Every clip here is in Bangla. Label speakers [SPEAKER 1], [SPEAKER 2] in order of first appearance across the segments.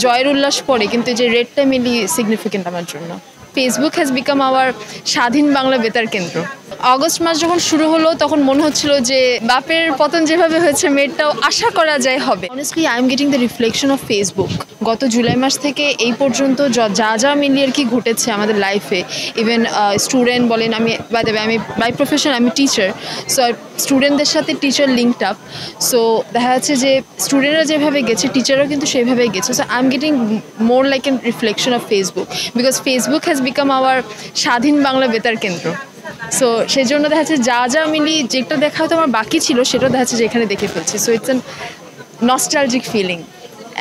[SPEAKER 1] জয়ের উল্লাস পড়ে, কিন্তু যে রেডটা মেনলি সিগনিফিকেন্ট আমার জন্য। ফেসবুক হ্যাজ বিকাম আওয়ার স্বাধীন বাংলা বেতার কেন্দ্র। অগস্ট মাস যখন শুরু হলো তখন মনে হচ্ছিল যে বাপের পতন যেভাবে হয়েছে মেয়েটাও আশা করা যায় হবে। Honestly I am getting the reflection of Facebook. গত জুলাই মাস থেকে এই পর্যন্ত যা মেনলি আর কি ঘটেছে আমাদের লাইফে, ইভেন স্টুডেন্ট বলেন, আমি বাই প্রফেশন আমি টিচার, সো স্টুডেন্টদের সাথে টিচার লিঙ্কড আপ। সো দেখা যাচ্ছে যে স্টুডেন্টরা যেভাবে গেছে টিচাররাও কিন্তু সেইভাবেই গেছে। So I am getting more like N reflection of Facebook, because Facebook has become hour স্বাধীন বাংলা বেতার কেন্দ্র। সো সেই জন্য দেখা যাচ্ছে যা মিলি যেটা দেখা হয়তো আমার বাকি ছিল সেটাও দেখা যাচ্ছে যে এখানে দেখে ফেলছি। So it's an nostalgic feeling,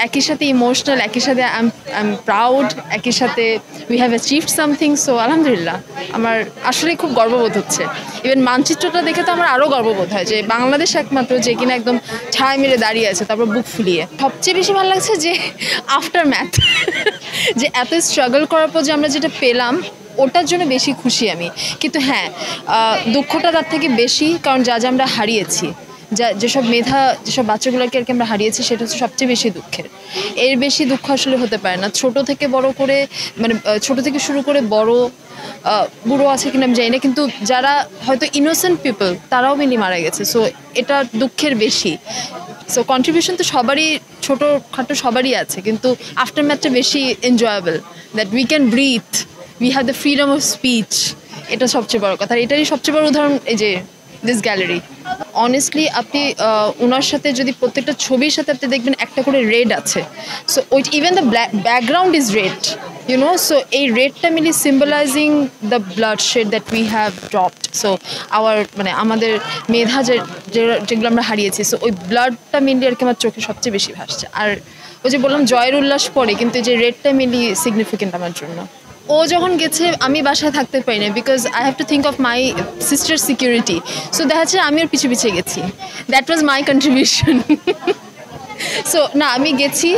[SPEAKER 1] একই সাথে ইমোশনাল, একই সাথে আই এম প্রাউড, একই সাথে we have achieved something. So আলহামদুলিল্লাহ আমার আসলে খুব গর্ববোধ হচ্ছে। ইভেন মানচিত্রটা দেখে তো আমার আরও গর্ববোধ হয় যে বাংলাদেশ একমাত্র যে কিনা একদম ছায়া মেরে দাঁড়িয়ে আছে, তারপর বুক ফুলিয়ে। সবচেয়ে বেশি ভালো লাগছে যে আফটার ম্যাথ যে এত স্ট্রাগল করার পর যে আমরা যেটা পেলাম ওটার জন্য বেশি খুশি আমি। কিন্তু হ্যাঁ, দুঃখটা তার থেকে বেশি, কারণ যা আমরা হারিয়েছি, যেসব যেসব বাচ্চাগুলোকে আর কি আমরা হারিয়েছি সেটা হচ্ছে সবচেয়ে বেশি দুঃখের। এর বেশি দুঃখ আসলে হতে পারে না। ছোট থেকে বড় করে, মানে ছোট থেকে শুরু করে বড় বুড়ো আছে কিনা আমি জানি না, কিন্তু যারা হয়তো ইনোসেন্ট পিপল তারাও মেনলি মারা গেছে। সো এটা দুঃখের বেশি। সো কন্ট্রিবিউশন তো সবারই ছোটোখাটো সবারই আছে, কিন্তু আফটার ম্যাথটা বেশি enjoyable, that we can breathe, we have the freedom of speech. এটা সবচেয়ে বড় কথা। আর এটারই সবচেয়ে বড় উদাহরণ এই যে দিস গ্যালারি। অনেস্টলি আপনি ওনার সাথে যদি প্রত্যেকটা ছবির সাথে আপনি দেখবেন একটা করে রেড আছে। So even the background is red, you know. So এই রেডটা মিলি symbolising the blood shed that we have dropped. So মানে আমাদের মেধা যেগুলো আমরা হারিয়েছি, সো ওই ব্লাডটা মেনলি আর কি আমার চোখে সবচেয়ে বেশি ভাসছে। আর ওই যে বললাম জয়ের উল্লাস পড়ে, কিন্তু যে রেডটা মেনলি সিগনিফিকেন্ট আমার জন্য। ও যখন গেছে আমি বাসায় থাকতে পারি না, because I have to think of my sister security. সো দেখা যাচ্ছে আমি ওর পিছিয়ে গেছি। That was my contribution. So না, আমি গেছি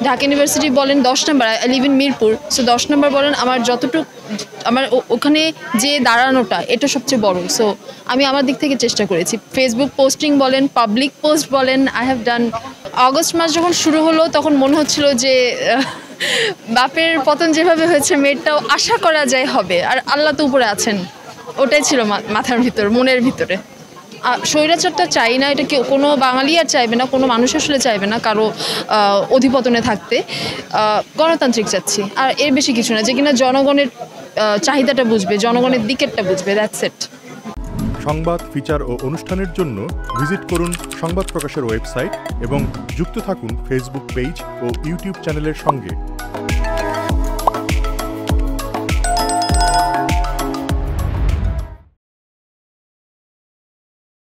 [SPEAKER 1] ঢাকা ইউনিভার্সিটি বলেন 10 নম্বর, I live in Mirpur. So 10 নম্বর বলেন, আমার যতটুকু আমার ওখানে যে দাঁড়ানোটা এটা সবচেয়ে বড়। সো আমি আমার দিক থেকে চেষ্টা করেছি। ফেসবুক পোস্টিং বলেন, পাবলিক পোস্ট বলেন, আই হ্যাভ ডান। অগস্ট মাস যখন শুরু হলো তখন মনে হচ্ছিল যে বাপের পতন যেভাবে হয়েছে মেয়েটাও আশা করা যায় হবে, আর আল্লাহ তো উপরে আছেন, ওটাই ছিল মাথার ভিতর, মনের ভিতরে। স্বৈরাচারটা চাই না, এটা কেউ কোনো বাঙালি আর চাইবে না, কোনো মানুষ আসলে চাইবে না কারো অধিপতনে থাকতে। গণতান্ত্রিক চাচ্ছি, আর এর বেশি কিছু না, যে কিনা জনগণের চাহিদাটা বুঝবে, জনগণের দিকেরটা বুঝবে, দ্যাটস ইট।
[SPEAKER 2] সংবাদ, ফিচার ও অনুষ্ঠানের জন্য ভিজিট করুন সংবাদ প্রকাশের ওয়েবসাইট এবং যুক্ত থাকুন ফেসবুক পেজ ও ইউটিউব চ্যানেলের সঙ্গে।